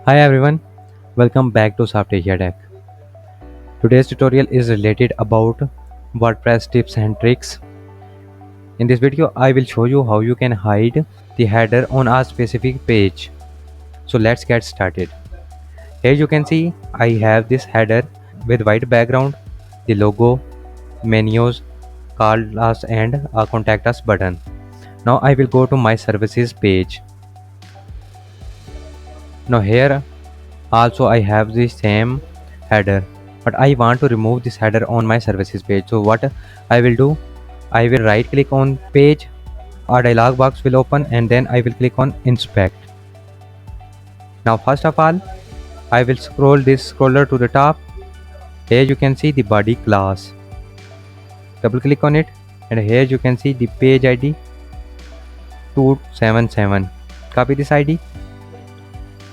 Hi everyone, welcome back to Soft Asia Tech. Today's tutorial is related about WordPress tips and tricks. In this video, I will show you how you can hide the header on a specific page. So let's get started. Here you can see I have this header with white background, the logo, menus, call us and a contact us button. Now I will go to my services page. Now here also I have the same header, but I want to remove this header on my services page. So what I will do, I will right click on page, a dialog box will open and then I will click on inspect. Now first of all I will scroll this scroller to the top. Here you can see the body class, double click on it and here you can see the page ID 277. Copy this ID.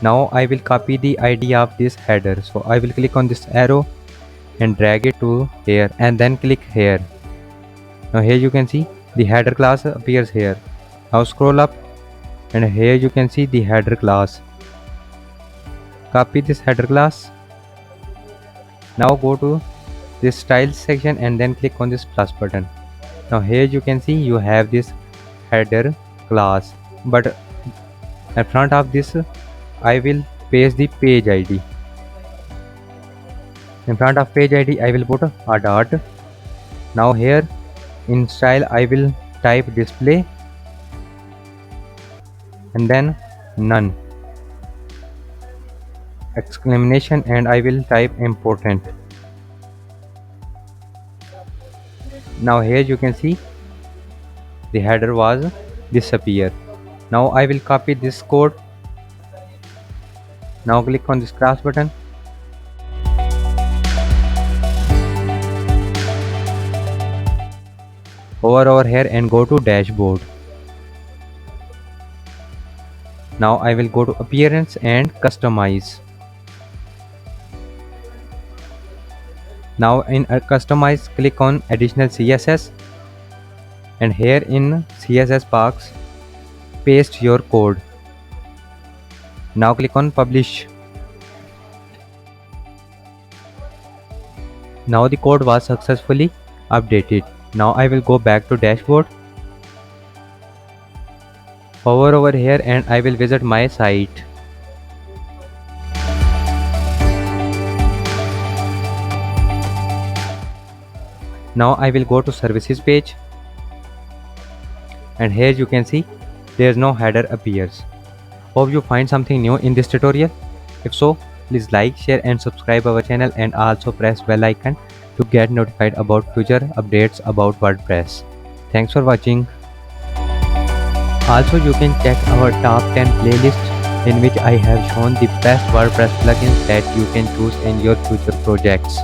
Now I will copy the ID of this header, so I will click on this arrow and drag it to here and then click here. Now here you can see the header class appears here. Now scroll up and here you can see the header class. Copy this header class. Now go to this styles section and then click on this plus button. Now here you can see you have this header class, but in front of this I will paste the page ID. In front of page ID I will put a dot. Now here in style I will type display and then none exclamation and I will type important. Now here you can see the header was disappear. Now I will copy this code. Now click on this cross button. Hover over here and go to dashboard. Now I will go to appearance and customize. Now in customize click on additional CSS and here in CSS box paste your code. Now click on publish. Now the code was successfully updated. Now I will go back to dashboard. Hover over here and I will visit my site. Now I will go to services page and here you can see there is no header appears. Hope you find something new in this tutorial. If so, please like, share and subscribe our channel and also press bell icon to get notified about future updates about WordPress. Thanks for watching. Also you can check our top 10 playlist in which I have shown the best WordPress plugins that you can choose in your future projects.